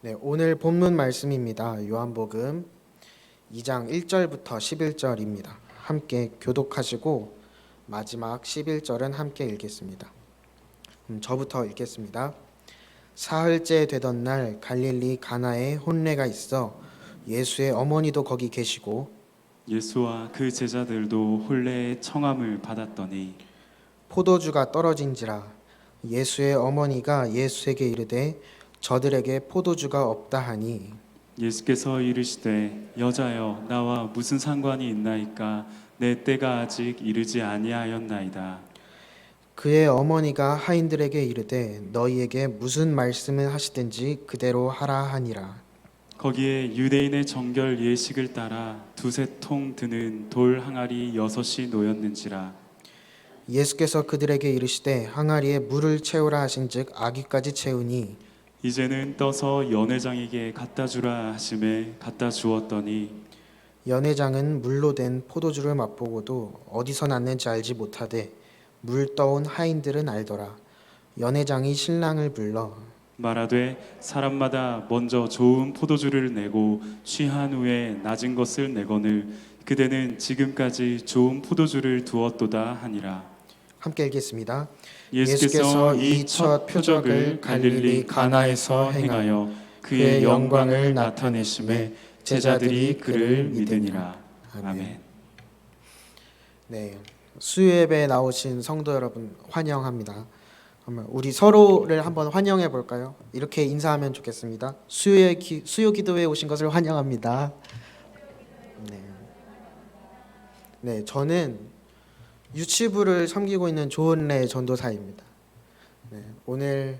네, 오늘 본문 말씀입니다. 요한복음 2장 1절부터 11절입니다. 함께 교독하시고 마지막 11절은 함께 읽겠습니다. 저부터 읽겠습니다. 사흘째 되던 날 갈릴리 가나에 혼례가 있어 예수의 어머니도 거기 계시고 예수와 그 제자들도 혼례의 청함을 받았더니 포도주가 떨어진지라 예수의 어머니가 예수에게 이르되 저들에게 포도주가 없다 하니 예수께서 이르시되 여자여 나와 무슨 상관이 있나이까 내 때가 아직 이르지 아니하였나이다. 그의 어머니가 하인들에게 이르되 너희에게 무슨 말씀을 하시든지 그대로 하라 하니라. 거기에 유대인의 정결 예식을 따라 두세 통 드는 돌 항아리 6이 놓였는지라. 예수께서 그들에게 이르시되 항아리에 물을 채우라 하신즉 아기까지 채우니 이제는 떠서 연회장에게 갖다 주라 하심에 갖다 주었더니 연회장은 물로 된 포도주를 맛보고도 어디서 났는지 알지 못하되 물 떠온 하인들은 알더라. 연회장이 신랑을 불러 말하되 사람마다 먼저 좋은 포도주를 내고 취한 후에 낮은 것을 내거늘 그대는 지금까지 좋은 포도주를 두었도다 하니라. 함께 읽겠습니다. 예수께서 이 첫 표적을 갈릴리 가나에서 행하여 그의 영광을 나타내심에 제자들이 그를 믿으니라. 아멘. 네, 수요예배에 나오신 성도 여러분 환영합니다. 그러면 우리 서로를 한번 환영해 볼까요? 이렇게 인사하면 좋겠습니다. 수요 기도회에 오신 것을 환영합니다. 네, 저는 유치부를 섬기고 있는 조은래 전도사입니다. 오늘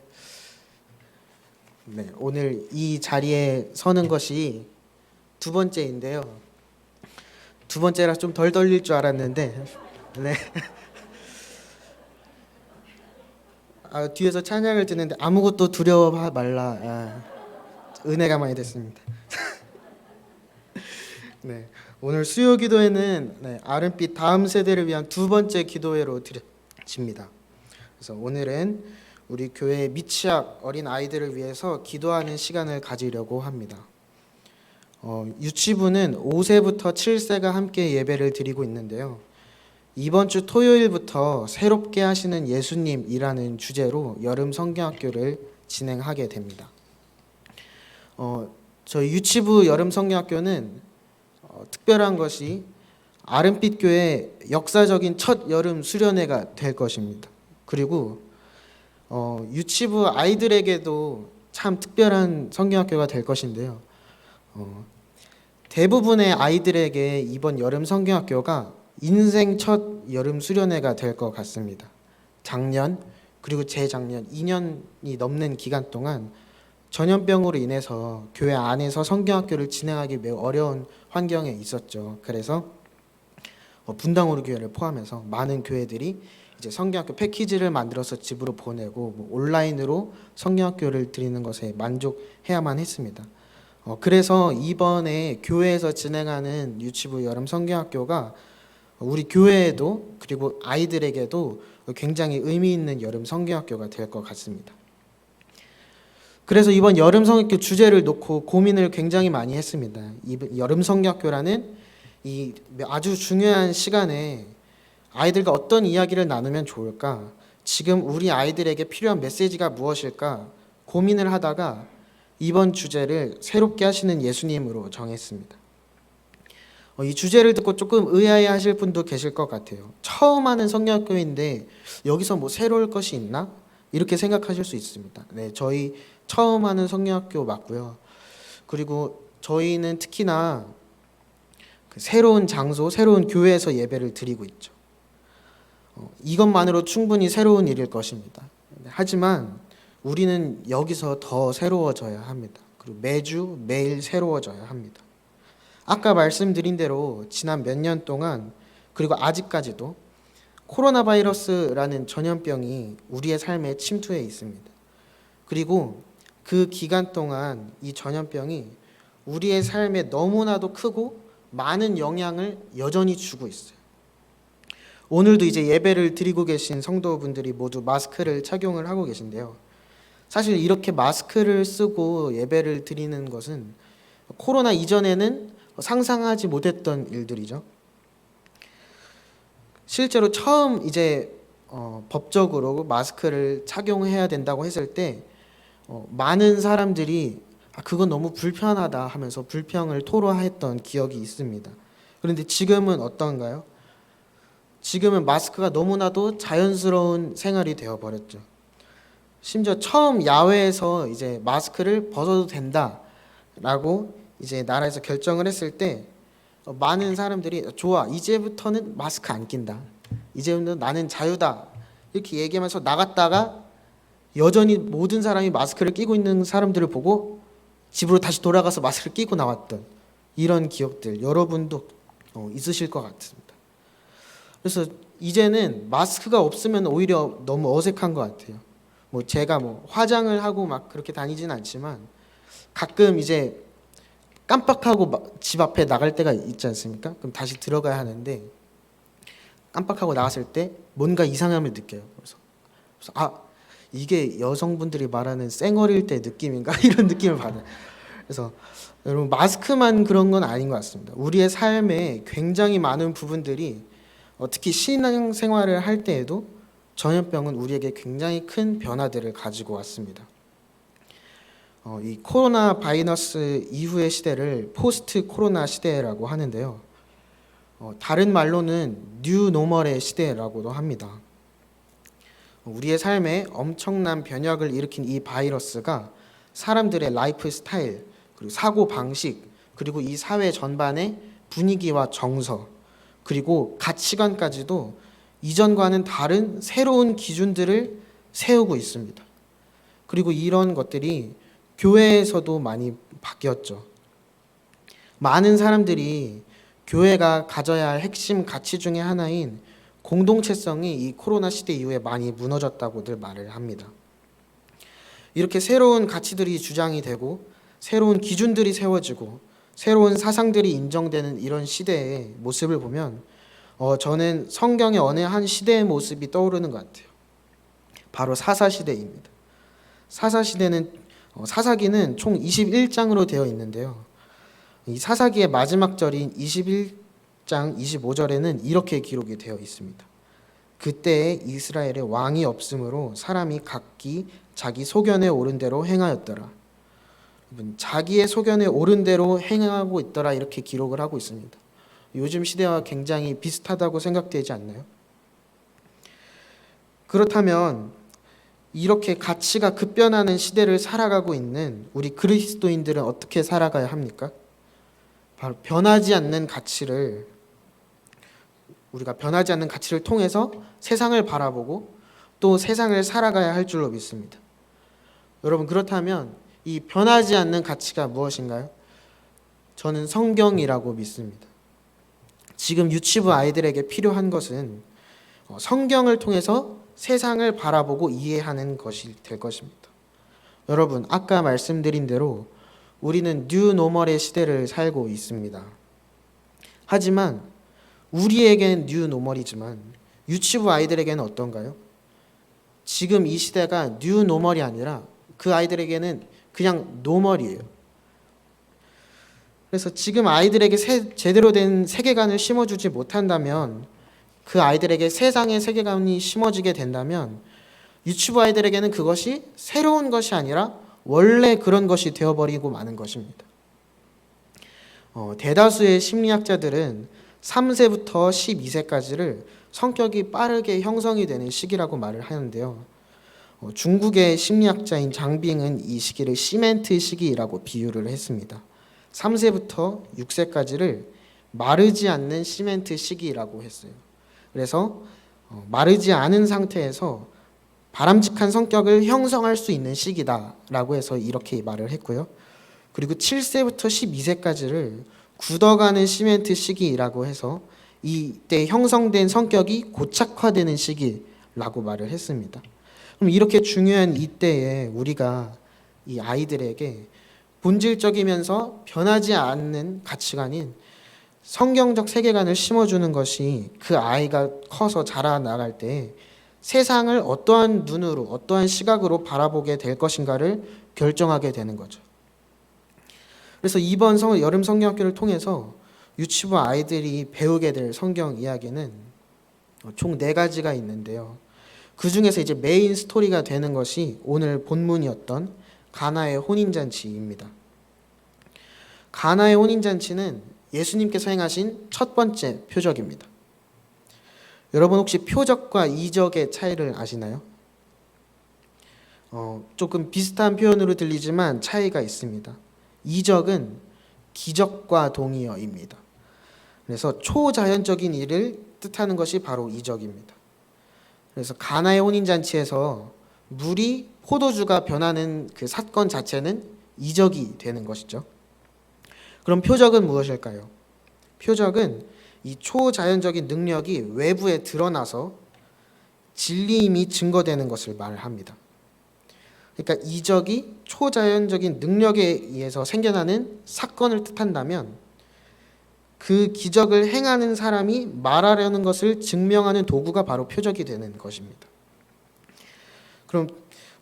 이 자리에 서는 것이 두 번째인데요. 두 번째라 좀 덜 떨릴 줄 알았는데, 네. 뒤에서 찬양을 듣는데 아무것도 두려워 말라. 은혜가 많이 됐습니다. 네, 오늘 수요 기도회는 아름빛 다음 세대를 위한 두 번째 기도회로 드려집니다. 그래서 오늘은 우리 교회 미취학 어린 아이들을 위해서 기도하는 시간을 가지려고 합니다. 유치부는 5세부터 7세가 함께 예배를 드리고 있는데요. 이번 주 토요일부터 새롭게 하시는 예수님이라는 주제로 여름 성경학교를 진행하게 됩니다. 저희 유치부 여름 성경학교는 특별한 것이 아름빛 교회 역사적인 첫 여름 수련회가 될 것입니다. 그리고 유치부 아이들에게도 참 특별한 성경학교가 될 것인데요. 대부분의 아이들에게 이번 여름 성경학교가 인생 첫 여름 수련회가 될 것 같습니다. 작년 그리고 재작년 2년이 넘는 기간 동안 전염병으로 인해서 교회 안에서 성경학교를 진행하기 매우 어려운 환경에 있었죠. 그래서 분당오르 교회를 포함해서 많은 교회들이 이제 성경학교 패키지를 만들어서 집으로 보내고 온라인으로 성경학교를 드리는 것에 만족해야만 했습니다. 그래서 이번에 교회에서 진행하는 유치부 여름 성경학교가 우리 교회에도 그리고 아이들에게도 굉장히 의미 있는 여름 성경학교가 될 것 같습니다. 그래서 이번 여름 성경학교 주제를 놓고 고민을 굉장히 많이 했습니다. 이 여름 성경학교라는 이 아주 중요한 시간에 아이들과 어떤 이야기를 나누면 좋을까? 지금 우리 아이들에게 필요한 메시지가 무엇일까? 고민을 하다가 이번 주제를 새롭게 하시는 예수님으로 정했습니다. 이 주제를 듣고 조금 의아해 하실 분도 계실 것 같아요. 처음 하는 성경학교인데 여기서 뭐 새로울 것이 있나? 이렇게 생각하실 수 있습니다. 네, 저희 처음 하는 성경학교 맞고요. 그리고 저희는 특히나 새로운 장소, 새로운 교회에서 예배를 드리고 있죠. 이것만으로 충분히 새로운 일일 것입니다. 하지만 우리는 여기서 더 새로워져야 합니다. 그리고 매주 매일 새로워져야 합니다. 아까 말씀드린 대로 지난 몇 년 동안 그리고 아직까지도 코로나 바이러스라는 전염병이 우리의 삶에 침투해 있습니다. 그리고 그 기간 동안 이 전염병이 우리의 삶에 너무나도 크고 많은 영향을 여전히 주고 있어요. 오늘도 이제 예배를 드리고 계신 성도분들이 모두 마스크를 착용을 하고 계신데요. 사실 이렇게 마스크를 쓰고 예배를 드리는 것은 코로나 이전에는 상상하지 못했던 일들이죠. 실제로 처음 이제 법적으로 마스크를 착용해야 된다고 했을 때 많은 사람들이 그건 너무 불편하다 하면서 불평을 토로했던 기억이 있습니다. 그런데 지금은 어떤가요? 지금은 마스크가 너무나도 자연스러운 생활이 되어 버렸죠. 심지어 처음 야외에서 이제 마스크를 벗어도 된다라고 이제 나라에서 결정을 했을 때 많은 사람들이 좋아, 이제부터는 마스크 안 낀다, 이제부터 나는 자유다 이렇게 얘기하면서 나갔다가 여전히 모든 사람이 마스크를 끼고 있는 사람들을 보고 집으로 다시 돌아가서 마스크를 끼고 나왔던 이런 기억들 여러분도 있으실 것 같습니다. 그래서 이제는 마스크가 없으면 오히려 너무 어색한 것 같아요. 뭐 제가 뭐 화장을 하고 막 그렇게 다니지는 않지만 가끔 이제 깜빡하고 집 앞에 나갈 때가 있지 않습니까? 그럼 다시 들어가야 하는데 깜빡하고 나갔을 때 뭔가 이상함을 느껴요. 그래서 이게 여성분들이 말하는 쌩얼일 때 느낌인가 이런 느낌을 받아요. 그래서 여러분 마스크만 그런 건 아닌 것 같습니다. 우리의 삶에 굉장히 많은 부분들이 특히 신앙생활을 할 때에도 전염병은 우리에게 굉장히 큰 변화들을 가지고 왔습니다. 이 코로나 바이러스 이후의 시대를 포스트 코로나 시대라고 하는데요. 다른 말로는 뉴 노멀의 시대라고도 합니다. 우리의 삶에 엄청난 변혁을 일으킨 이 바이러스가 사람들의 라이프 스타일, 그리고 사고 방식, 그리고 이 사회 전반의 분위기와 정서, 그리고 가치관까지도 이전과는 다른 새로운 기준들을 세우고 있습니다. 그리고 이런 것들이 교회에서도 많이 바뀌었죠. 많은 사람들이 교회가 가져야 할 핵심 가치 중에 하나인 공동체성이 이 코로나 시대 이후에 많이 무너졌다고들 말을 합니다. 이렇게 새로운 가치들이 주장이 되고 새로운 기준들이 세워지고 새로운 사상들이 인정되는 이런 시대의 모습을 보면 저는 성경의 어느 한 시대의 모습이 떠오르는 것 같아요. 바로 사사시대입니다. 사사기는 총 21장으로 되어 있는데요. 이 사사기의 마지막 절인 21장 25절에는 이렇게 기록이 되어 있습니다. 그때에 이스라엘에 왕이 없으므로 사람이 각기 자기 소견에 오른 대로 행하였더라. 자기의 소견에 오른 대로 행하고 있더라 이렇게 기록을 하고 있습니다. 요즘 시대와 굉장히 비슷하다고 생각되지 않나요? 그렇다면 이렇게 가치가 급변하는 시대를 살아가고 있는 우리 그리스도인들은 어떻게 살아가야 합니까? 바로 우리가 변하지 않는 가치를 통해서 세상을 바라보고 또 세상을 살아가야 할 줄로 믿습니다. 여러분, 그렇다면 이 변하지 않는 가치가 무엇인가요? 저는 성경이라고 믿습니다. 지금 유치부 아이들에게 필요한 것은 성경을 통해서 세상을 바라보고 이해하는 것이 될 것입니다. 여러분, 아까 말씀드린 대로 우리는 뉴 노멀의 시대를 살고 있습니다. 하지만 우리에겐 뉴 노멀이지만 유치부 아이들에게는 어떤가요? 지금 이 시대가 뉴 노멀이 아니라 그 아이들에게는 그냥 노멀이에요. 그래서 지금 아이들에게 제대로 된 세계관을 심어주지 못한다면, 그 아이들에게 세상의 세계관이 심어지게 된다면 유치부 아이들에게는 그것이 새로운 것이 아니라 원래 그런 것이 되어버리고 마는 것입니다. 대다수의 심리학자들은 3세부터 12세까지를 성격이 빠르게 형성이 되는 시기라고 말을 하는데요. 중국의 심리학자인 장빙은 이 시기를 시멘트 시기라고 비유를 했습니다. 3세부터 6세까지를 마르지 않는 시멘트 시기라고 했어요. 그래서 마르지 않은 상태에서 바람직한 성격을 형성할 수 있는 시기다라고 해서 이렇게 말을 했고요. 그리고 7세부터 12세까지를 굳어가는 시멘트 시기라고 해서 이때 형성된 성격이 고착화되는 시기라고 말을 했습니다. 그럼 이렇게 중요한 이때에 우리가 이 아이들에게 본질적이면서 변하지 않는 가치관인 성경적 세계관을 심어주는 것이 그 아이가 커서 자라나갈 때 세상을 어떠한 눈으로, 어떠한 시각으로 바라보게 될 것인가를 결정하게 되는 거죠. 그래서 이번 여름 성경학교를 통해서 유치부 아이들이 배우게 될 성경 이야기는 총 4가지가 있는데요. 그 중에서 이제 메인 스토리가 되는 것이 오늘 본문이었던 가나의 혼인잔치입니다. 가나의 혼인잔치는 예수님께서 행하신 첫 번째 표적입니다. 여러분 혹시 표적과 이적의 차이를 아시나요? 조금 비슷한 표현으로 들리지만 차이가 있습니다. 이적은 기적과 동의어입니다. 그래서 초자연적인 일을 뜻하는 것이 바로 이적입니다. 그래서 가나의 혼인잔치에서 물이 포도주가 변하는 그 사건 자체는 이적이 되는 것이죠. 그럼 표적은 무엇일까요? 표적은 이 초자연적인 능력이 외부에 드러나서 진리임이 증거되는 것을 말합니다. 그러니까 이적이 초자연적인 능력에 의해서 생겨나는 사건을 뜻한다면 그 기적을 행하는 사람이 말하려는 것을 증명하는 도구가 바로 표적이 되는 것입니다. 그럼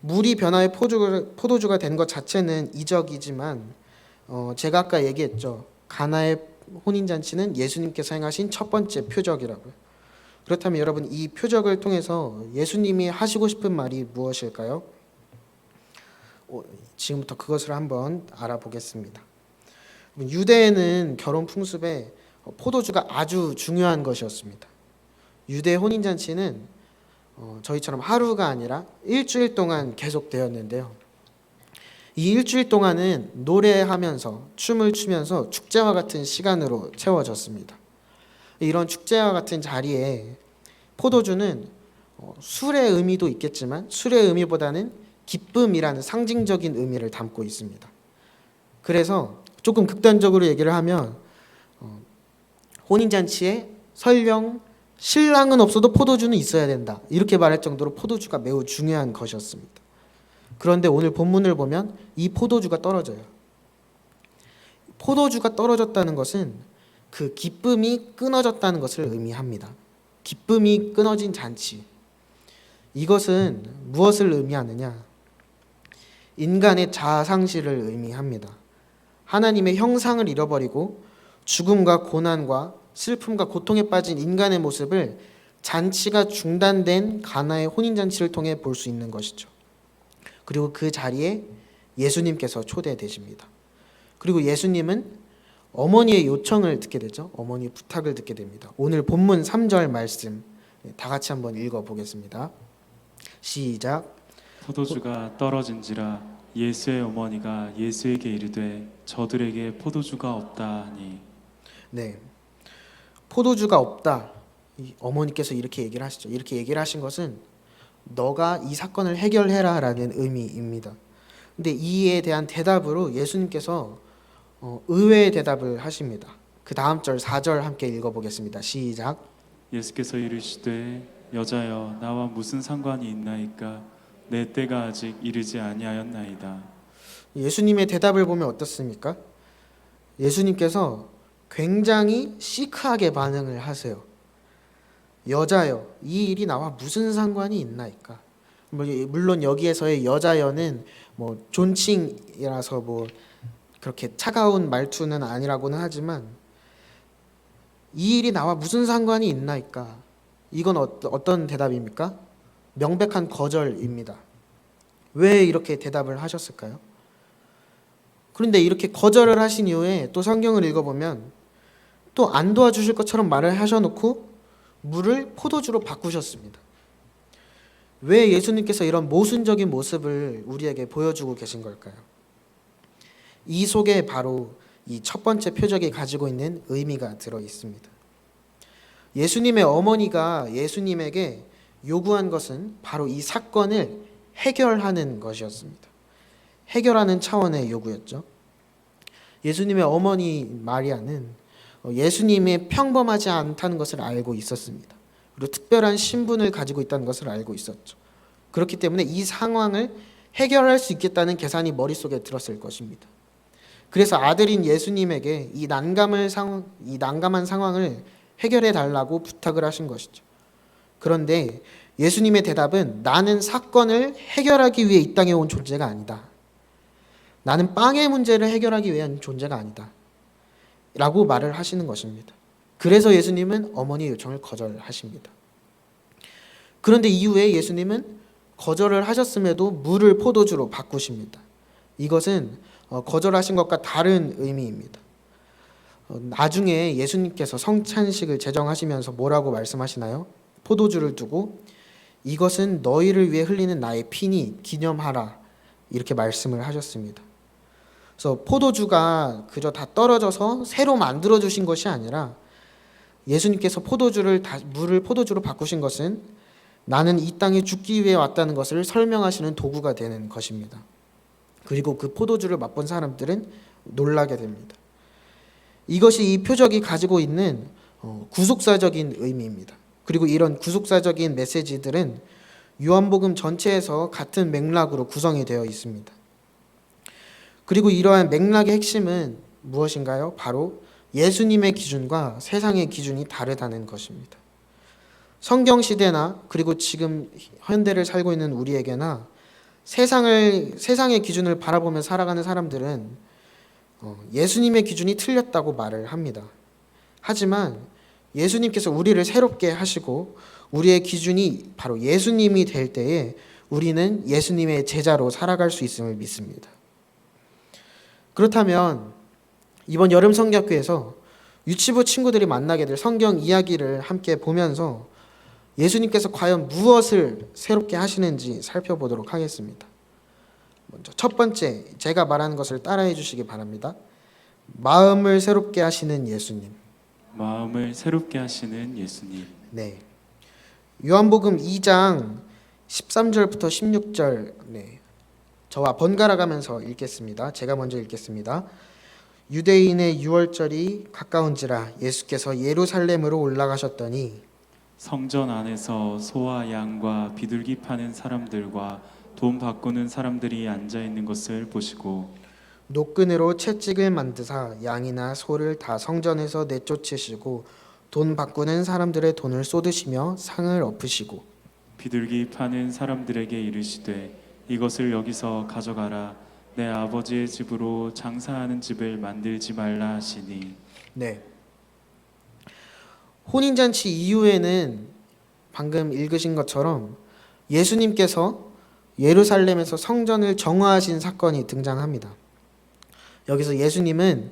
물이 변화해 포도주가 된 것 자체는 이적이지만 제가 아까 얘기했죠. 가나의 혼인잔치는 예수님께서 행하신 첫 번째 표적이라고요. 그렇다면 여러분 이 표적을 통해서 예수님이 하시고 싶은 말이 무엇일까요? 지금부터 그것을 한번 알아보겠습니다. 유대에는 결혼 풍습에 포도주가 아주 중요한 것이었습니다. 유대 혼인잔치는 저희처럼 하루가 아니라 일주일 동안 계속되었는데요. 이 일주일 동안은 노래하면서 춤을 추면서 축제와 같은 시간으로 채워졌습니다. 이런 축제와 같은 자리에 포도주는 술의 의미도 있겠지만 술의 의미보다는 기쁨이라는 상징적인 의미를 담고 있습니다. 그래서 조금 극단적으로 얘기를 하면 혼인잔치에 설령 신랑은 없어도 포도주는 있어야 된다 이렇게 말할 정도로 포도주가 매우 중요한 것이었습니다. 그런데 오늘 본문을 보면 이 포도주가 떨어져요. 포도주가 떨어졌다는 것은 그 기쁨이 끊어졌다는 것을 의미합니다. 기쁨이 끊어진 잔치. 이것은 무엇을 의미하느냐? 인간의 자아 상실을 의미합니다. 하나님의 형상을 잃어버리고 죽음과 고난과 슬픔과 고통에 빠진 인간의 모습을 잔치가 중단된 가나의 혼인잔치를 통해 볼 수 있는 것이죠. 그리고 그 자리에 예수님께서 초대되십니다. 그리고 예수님은 어머니의 요청을 듣게 되죠. 어머니의 부탁을 듣게 됩니다. 오늘 본문 3절 말씀 다 같이 한번 읽어보겠습니다. 시작. 포도주가 떨어진지라 예수의 어머니가 예수에게 이르되 저들에게 포도주가 없다 하니. 네, 포도주가 없다. 이 어머니께서 이렇게 얘기를 하시죠. 이렇게 얘기를 하신 것은 너가 이 사건을 해결해라 라는 의미입니다. 근데 이에 대한 대답으로 예수님께서 의외의 대답을 하십니다. 그 다음 절 4절 함께 읽어보겠습니다. 시작. 예수께서 이르시되 여자여 나와 무슨 상관이 있나이까 내 때가 아직 이르지 아니하였나이다. 예수님의 대답을 보면 어떻습니까? 예수님께서 굉장히 시크하게 반응을 하세요. 여자여, 이 일이 나와 무슨 상관이 있나이까? 물론 여기에서의 여자여는 존칭이라서 그렇게 차가운 말투는 아니라고는 하지만 이 일이 나와 무슨 상관이 있나이까? 이건 어떤 대답입니까? 명백한 거절입니다. 왜 이렇게 대답을 하셨을까요? 그런데 이렇게 거절을 하신 이후에 또 성경을 읽어보면 또 안 도와주실 것처럼 말을 하셔놓고 물을 포도주로 바꾸셨습니다. 왜 예수님께서 이런 모순적인 모습을 우리에게 보여주고 계신 걸까요? 이 속에 바로 이 첫 번째 표적이 가지고 있는 의미가 들어 있습니다. 예수님의 어머니가 예수님에게 요구한 것은 바로 이 사건을 해결하는 것이었습니다. 해결하는 차원의 요구였죠. 예수님의 어머니 마리아는 예수님의 평범하지 않다는 것을 알고 있었습니다. 그리고 특별한 신분을 가지고 있다는 것을 알고 있었죠. 그렇기 때문에 이 상황을 해결할 수 있겠다는 계산이 머릿속에 들었을 것입니다. 그래서 아들인 예수님에게 이 난감한 상황을 해결해 달라고 부탁을 하신 것이죠. 그런데 예수님의 대답은 나는 사건을 해결하기 위해 이 땅에 온 존재가 아니다. 나는 빵의 문제를 해결하기 위한 존재가 아니다. 라고 말을 하시는 것입니다. 그래서 예수님은 어머니의 요청을 거절하십니다. 그런데 이후에 예수님은 거절을 하셨음에도 물을 포도주로 바꾸십니다. 이것은 거절하신 것과 다른 의미입니다. 나중에 예수님께서 성찬식을 제정하시면서 뭐라고 말씀하시나요? 포도주를 두고 이것은 너희를 위해 흘리는 나의 피니 기념하라 이렇게 말씀을 하셨습니다. 그래서 포도주가 그저 다 떨어져서 새로 만들어 주신 것이 아니라 예수님께서 물을 포도주로 바꾸신 것은 나는 이 땅에 죽기 위해 왔다는 것을 설명하시는 도구가 되는 것입니다. 그리고 그 포도주를 맛본 사람들은 놀라게 됩니다. 이것이 이 표적이 가지고 있는 구속사적인 의미입니다. 그리고 이런 구속사적인 메시지들은 요한복음 전체에서 같은 맥락으로 구성이 되어 있습니다. 그리고 이러한 맥락의 핵심은 무엇인가요? 바로 예수님의 기준과 세상의 기준이 다르다는 것입니다. 성경 시대나 그리고 지금 현대를 살고 있는 우리에게나 세상의 기준을 바라보며 살아가는 사람들은 예수님의 기준이 틀렸다고 말을 합니다. 하지만 예수님께서 우리를 새롭게 하시고 우리의 기준이 바로 예수님이 될 때에 우리는 예수님의 제자로 살아갈 수 있음을 믿습니다. 그렇다면 이번 여름 성경학교에서 유치부 친구들이 만나게 될 성경 이야기를 함께 보면서 예수님께서 과연 무엇을 새롭게 하시는지 살펴보도록 하겠습니다. 먼저 첫 번째, 제가 말하는 것을 따라해 주시기 바랍니다. 마음을 새롭게 하시는 예수님. 마음을 새롭게 하시는 예수님. 네. 요한복음 2장 13절부터 16절 저와 번갈아 가면서 읽겠습니다. 제가 먼저 읽겠습니다. 유대인의 유월절이 가까운지라 예수께서 예루살렘으로 올라가셨더니 성전 안에서 소와 양과 비둘기 파는 사람들과 돈 바꾸는 사람들이 앉아 있는 것을 보시고 노끈으로 채찍을 만드사 양이나 소를 다 성전에서 내쫓으시고 돈 바꾸는 사람들의 돈을 쏟으시며 상을 엎으시고 비둘기 파는 사람들에게 이르시되 이것을 여기서 가져가라 내 아버지의 집으로 장사하는 집을 만들지 말라 하시니. 네. 혼인잔치 이후에는 방금 읽으신 것처럼 예수님께서 예루살렘에서 성전을 정화하신 사건이 등장합니다. 여기서 예수님은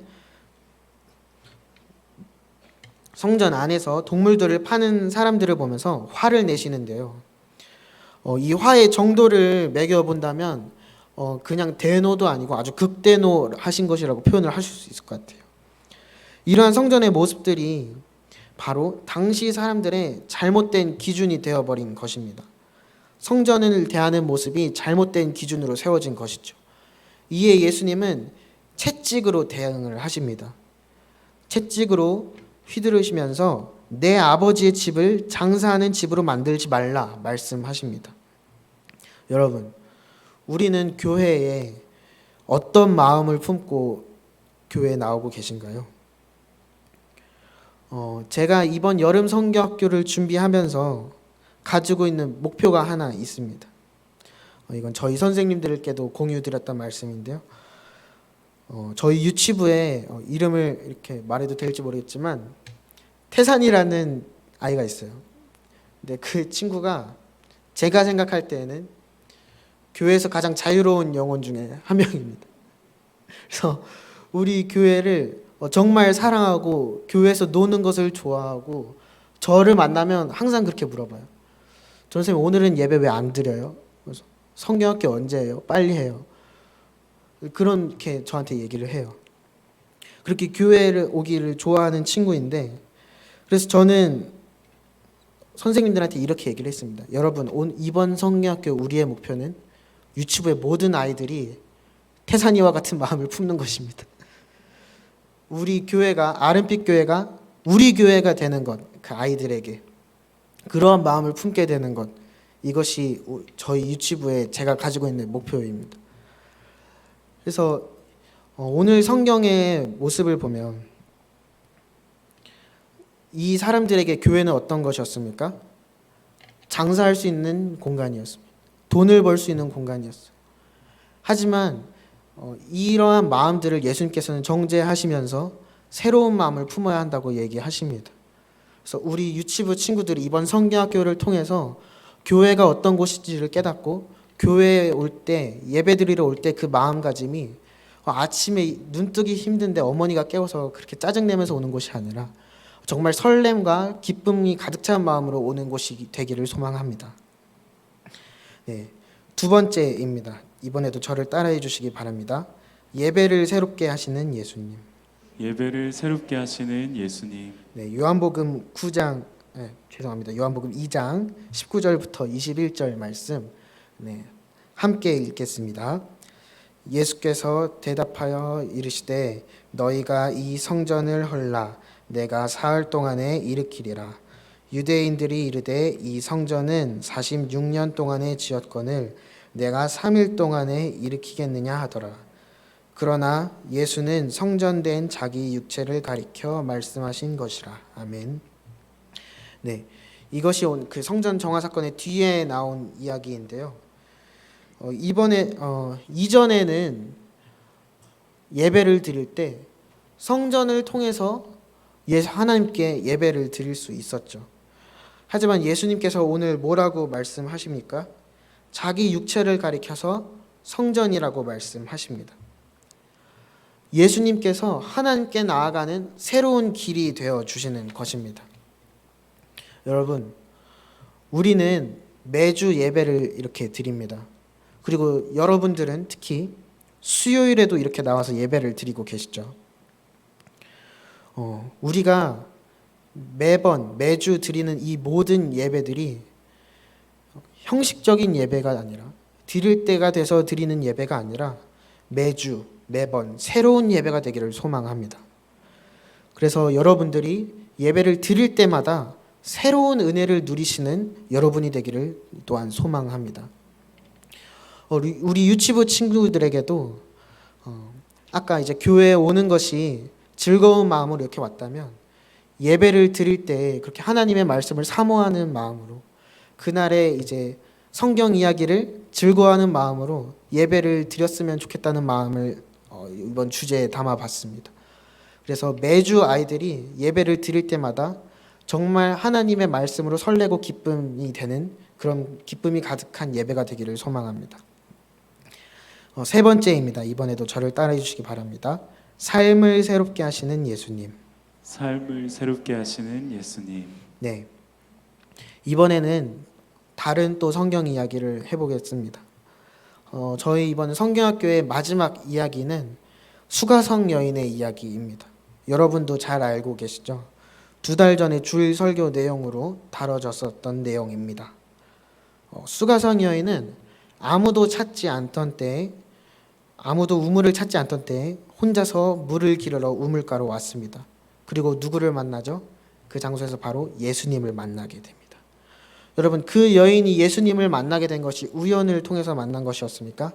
성전 안에서 동물들을 파는 사람들을 보면서 화를 내시는데요. 이 화의 정도를 매겨본다면 그냥 대노도 아니고 아주 극대노 하신 것이라고 표현을 하실 수 있을 것 같아요. 이러한 성전의 모습들이 바로 당시 사람들의 잘못된 기준이 되어버린 것입니다. 성전을 대하는 모습이 잘못된 기준으로 세워진 것이죠. 이에 예수님은 채찍으로 대응을 하십니다. 채찍으로 휘두르시면서 내 아버지의 집을 장사하는 집으로 만들지 말라 말씀하십니다. 여러분, 우리는 교회에 어떤 마음을 품고 교회에 나오고 계신가요? 제가 이번 여름 성경학교를 준비하면서 가지고 있는 목표가 하나 있습니다. 이건 저희 선생님들께도 공유드렸던 말씀인데요. 저희 유치부에 이름을 이렇게 말해도 될지 모르겠지만 태산이라는 아이가 있어요. 근데 그 친구가 제가 생각할 때에는 교회에서 가장 자유로운 영혼 중에 한 명입니다. 그래서 우리 교회를 정말 사랑하고 교회에서 노는 것을 좋아하고 저를 만나면 항상 그렇게 물어봐요. 선생님 오늘은 예배 왜 안 드려요? 그래서 성경학교 언제 해요? 빨리 해요. 그렇게 저한테 얘기를 해요. 그렇게 교회를 오기를 좋아하는 친구인데 그래서 저는 선생님들한테 이렇게 얘기를 했습니다. 여러분 이번 성경학교 우리의 목표는 유치부의 모든 아이들이 태산이와 같은 마음을 품는 것입니다. 우리 교회가 아름빛 교회가 우리 교회가 되는 것, 그 아이들에게 그러한 마음을 품게 되는 것, 이것이 저희 유치부에 제가 가지고 있는 목표입니다. 그래서 오늘 성경의 모습을 보면 이 사람들에게 교회는 어떤 것이었습니까? 장사할 수 있는 공간이었습니다. 돈을 벌 수 있는 공간이었어요. 하지만 이러한 마음들을 예수님께서는 정죄하시면서 새로운 마음을 품어야 한다고 얘기하십니다. 그래서 우리 유치부 친구들이 이번 성경학교를 통해서 교회가 어떤 곳인지를 깨닫고 교회에 올 때, 예배드리러 올 때 그 마음가짐이 아침에 눈뜨기 힘든데 어머니가 깨워서 그렇게 짜증내면서 오는 곳이 아니라 정말 설렘과 기쁨이 가득 찬 마음으로 오는 곳이 되기를 소망합니다. 네, 두 번째입니다. 이번에도 저를 따라해 주시기 바랍니다. 예배를 새롭게 하시는 예수님. 예배를 새롭게 하시는 예수님. 네, 요한복음 9장, 죄송합니다. 요한복음 2장 19절부터 21절 말씀, 네, 함께 읽겠습니다. 예수께서 대답하여 이르시되 너희가 이 성전을 헐라 내가 사흘 동안에 일으키리라. 유대인들이 이르되 이 성전은 46년 동안에 지었거늘 내가 3일 동안에 일으키겠느냐 하더라. 그러나 예수는 성전된 자기 육체를 가리켜 말씀하신 것이라. 아멘. 네, 이것이 그 성전 정화 사건의 뒤에 나온 이야기인데요. 이전에는 예배를 드릴 때 성전을 통해서 하나님께 예배를 드릴 수 있었죠. 하지만 예수님께서 오늘 뭐라고 말씀하십니까? 자기 육체를 가리켜서 성전이라고 말씀하십니다. 예수님께서 하나님께 나아가는 새로운 길이 되어 주시는 것입니다. 여러분, 우리는 매주 예배를 이렇게 드립니다. 그리고 여러분들은 특히 수요일에도 이렇게 나와서 예배를 드리고 계시죠. 우리가 매주 드리는 이 모든 예배들이 형식적인 예배가 아니라 드릴 때가 돼서 드리는 예배가 아니라 매번 새로운 예배가 되기를 소망합니다. 그래서 여러분들이 예배를 드릴 때마다 새로운 은혜를 누리시는 여러분이 되기를 또한 소망합니다. 우리 유치부 친구들에게도 아까 이제 교회에 오는 것이 즐거운 마음으로 이렇게 왔다면 예배를 드릴 때 그렇게 하나님의 말씀을 사모하는 마음으로 그날의 이제 성경 이야기를 즐거워하는 마음으로 예배를 드렸으면 좋겠다는 마음을 이번 주제에 담아봤습니다. 그래서 매주 아이들이 예배를 드릴 때마다 정말 하나님의 말씀으로 설레고 기쁨이 되는 그런 기쁨이 가득한 예배가 되기를 소망합니다. 세 번째입니다. 이번에도 저를 따라해 주시기 바랍니다. 삶을 새롭게 하시는 예수님. 삶을 새롭게 하시는 예수님. 네, 이번에는 다른 또 성경 이야기를 해보겠습니다. 저희 이번 성경학교의 마지막 이야기는 수가성 여인의 이야기입니다. 여러분도 잘 알고 계시죠? 2달 전에 주일 설교 내용으로 다뤄졌었던 내용입니다. 수가성 여인은 아무도 우물을 찾지 않던 때에 혼자서 물을 기르러 우물가로 왔습니다. 그리고 누구를 만나죠? 그 장소에서 바로 예수님을 만나게 됩니다. 여러분, 그 여인이 예수님을 만나게 된 것이 우연을 통해서 만난 것이었습니까?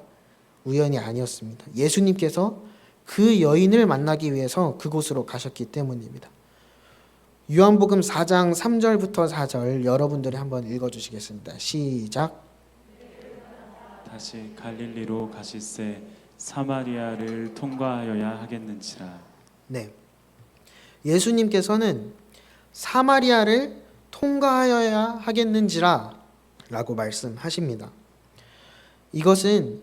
우연이 아니었습니다. 예수님께서 그 여인을 만나기 위해서 그곳으로 가셨기 때문입니다. 요한복음 4장 3절부터 4절 여러분들이 한번 읽어주시겠습니다. 시작. 다시 갈릴리로 가실새 사마리아를 통과하여야 하겠는지라. 네, 예수님께서는 사마리아를 통과하여야 하겠는지라 라고 말씀하십니다. 이것은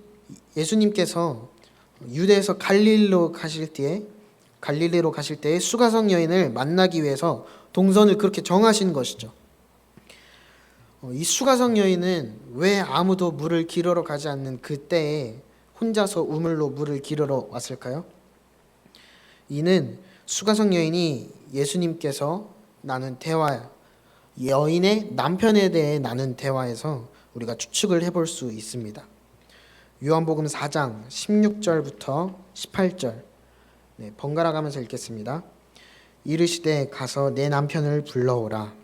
예수님께서 유대에서 갈릴리로 가실 때에 수가성 여인을 만나기 위해서 동선을 그렇게 정하신 것이죠. 이 수가성 여인은 왜 아무도 물을 기르러 가지 않는 그때에 혼자서 우물로 물을 기르러 왔을까요? 이는 수가성 여인이 예수님께서 나눈 대화, 여인의 남편에 대해 나눈 대화에서 우리가 추측을 해볼 수 있습니다. 요한복음 4장 16절부터 18절, 네, 번갈아 가면서 읽겠습니다. 이르시되 가서 내 남편을 불러오라.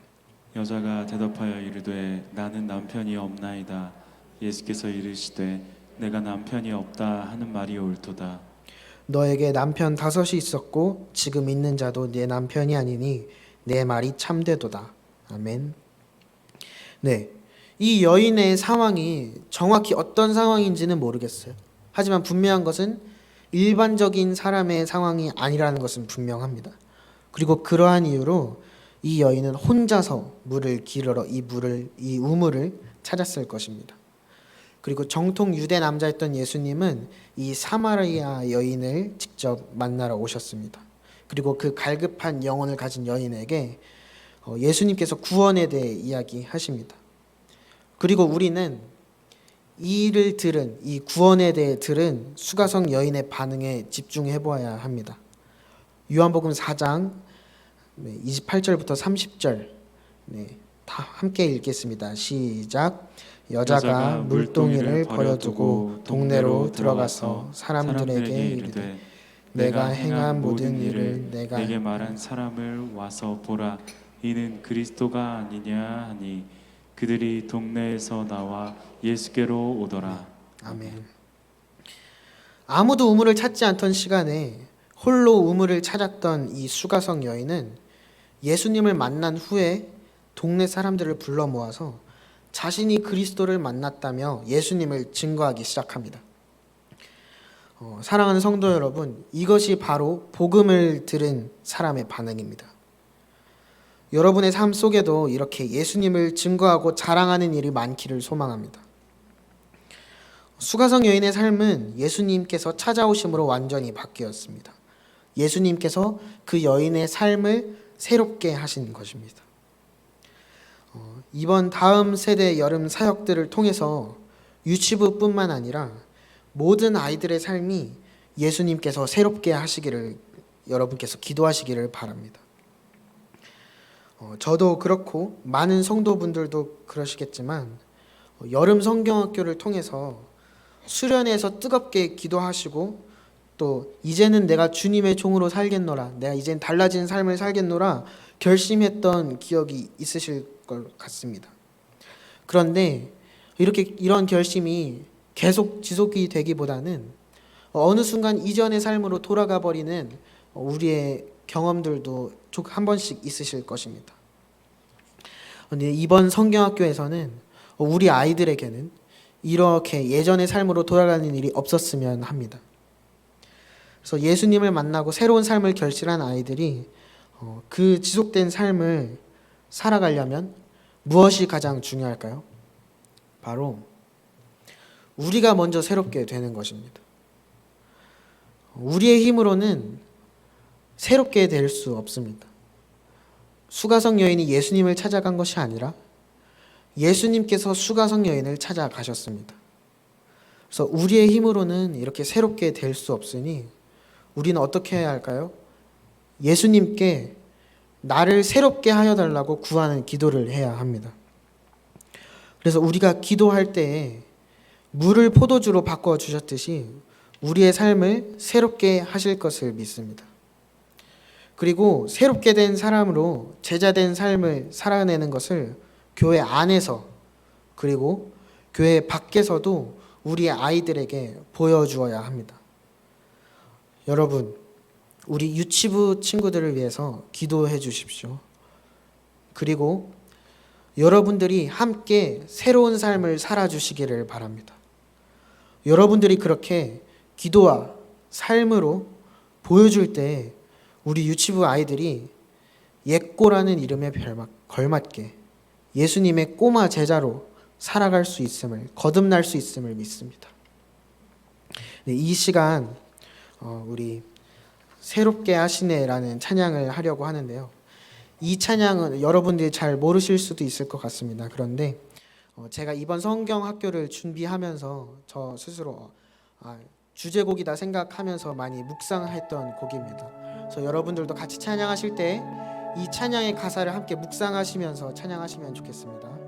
여자가 대답하여 이르되 나는 남편이 없나이다. 예수께서 이르시되 내가 남편이 없다 하는 말이 옳도다. 너에게 남편 5이 있었고 지금 있는 자도 내 남편이 아니니 내 말이 참되도다. 아멘. 네, 이 여인의 상황이 정확히 어떤 상황인지는 모르겠어요. 하지만 분명한 것은 일반적인 사람의 상황이 아니라는 것은 분명합니다. 그리고 그러한 이유로 이 여인은 혼자서 물을 기르러 이 우물을 찾았을 것입니다. 그리고 정통 유대 남자였던 예수님은 이 사마리아 여인을 직접 만나러 오셨습니다. 그리고 그 갈급한 영혼을 가진 여인에게 예수님께서 구원에 대해 이야기하십니다. 그리고 우리는 이 구원에 대해 들은 수가성 여인의 반응에 집중해 보아야 합니다. 요한복음 4장 28절부터 30절 다 함께 읽겠습니다. 시작. 여자가 물동이를 버려두고 동네로 들어가서 사람들에게 이르되 내가 행한 모든 일을 내게 말한 사람을 와서 보라. 이는 그리스도가 아니냐 하니 그들이 동네에서 나와 예수께로 오더라. 아멘. 아무도 우물을 찾지 않던 시간에 홀로 우물을 찾았던 이 수가성 여인은 예수님을 만난 후에 동네 사람들을 불러 모아서 자신이 그리스도를 만났다며 예수님을 증거하기 시작합니다. 사랑하는 성도 여러분, 이것이 바로 복음을 들은 사람의 반응입니다. 여러분의 삶 속에도 이렇게 예수님을 증거하고 자랑하는 일이 많기를 소망합니다. 수가성 여인의 삶은 예수님께서 찾아오심으로 완전히 바뀌었습니다. 예수님께서 그 여인의 삶을 새롭게 하신 것입니다. 이번 다음 세대 여름 사역들을 통해서 유치부뿐만 아니라 모든 아이들의 삶이 예수님께서 새롭게 하시기를 여러분께서 기도하시기를 바랍니다. 저도 그렇고 많은 성도분들도 그러시겠지만 여름 성경학교를 통해서 수련회에서 뜨겁게 기도하시고 또 이제는 내가 주님의 종으로 살겠노라, 내가 이젠 달라진 삶을 살겠노라 결심했던 기억이 있으실 것 같습니다. 그런데 이런 결심이 계속 지속이 되기보다는 어느 순간 이전의 삶으로 돌아가 버리는 우리의 경험들도 한 번씩 있으실 것입니다. 근데 이번 성경학교에서는 우리 아이들에게는 이렇게 예전의 삶으로 돌아가는 일이 없었으면 합니다. 그래서 예수님을 만나고 새로운 삶을 결실한 아이들이 그 지속된 삶을 살아가려면 무엇이 가장 중요할까요? 바로 우리가 먼저 새롭게 되는 것입니다. 우리의 힘으로는 새롭게 될 수 없습니다. 수가성 여인이 예수님을 찾아간 것이 아니라 예수님께서 수가성 여인을 찾아가셨습니다. 그래서 우리의 힘으로는 이렇게 새롭게 될 수 없으니 우리는 어떻게 해야 할까요? 예수님께 나를 새롭게 하여 달라고 구하는 기도를 해야 합니다. 그래서 우리가 기도할 때에 물을 포도주로 바꿔 주셨듯이 우리의 삶을 새롭게 하실 것을 믿습니다. 그리고 새롭게 된 사람으로 제자된 삶을 살아내는 것을 교회 안에서 그리고 교회 밖에서도 우리의 아이들에게 보여주어야 합니다. 여러분, 우리 유치부 친구들을 위해서 기도해 주십시오. 그리고 여러분들이 함께 새로운 삶을 살아주시기를 바랍니다. 여러분들이 그렇게 기도와 삶으로 보여줄 때 우리 유치부 아이들이 예꼬라는 이름에 걸맞게 예수님의 꼬마 제자로 살아갈 수 있음을, 거듭날 수 있음을 믿습니다. 이 시간 우리 새롭게 하시네라는 찬양을 하려고 하는데요. 이 찬양은 여러분들이 잘 모르실 수도 있을 것 같습니다. 그런데 제가 이번 성경 학교를 준비하면서 저 스스로 주제곡이다 생각하면서 많이 묵상했던 곡입니다. 그래서 여러분들도 같이 찬양하실 때 이 찬양의 가사를 함께 묵상하시면서 찬양하시면 좋겠습니다.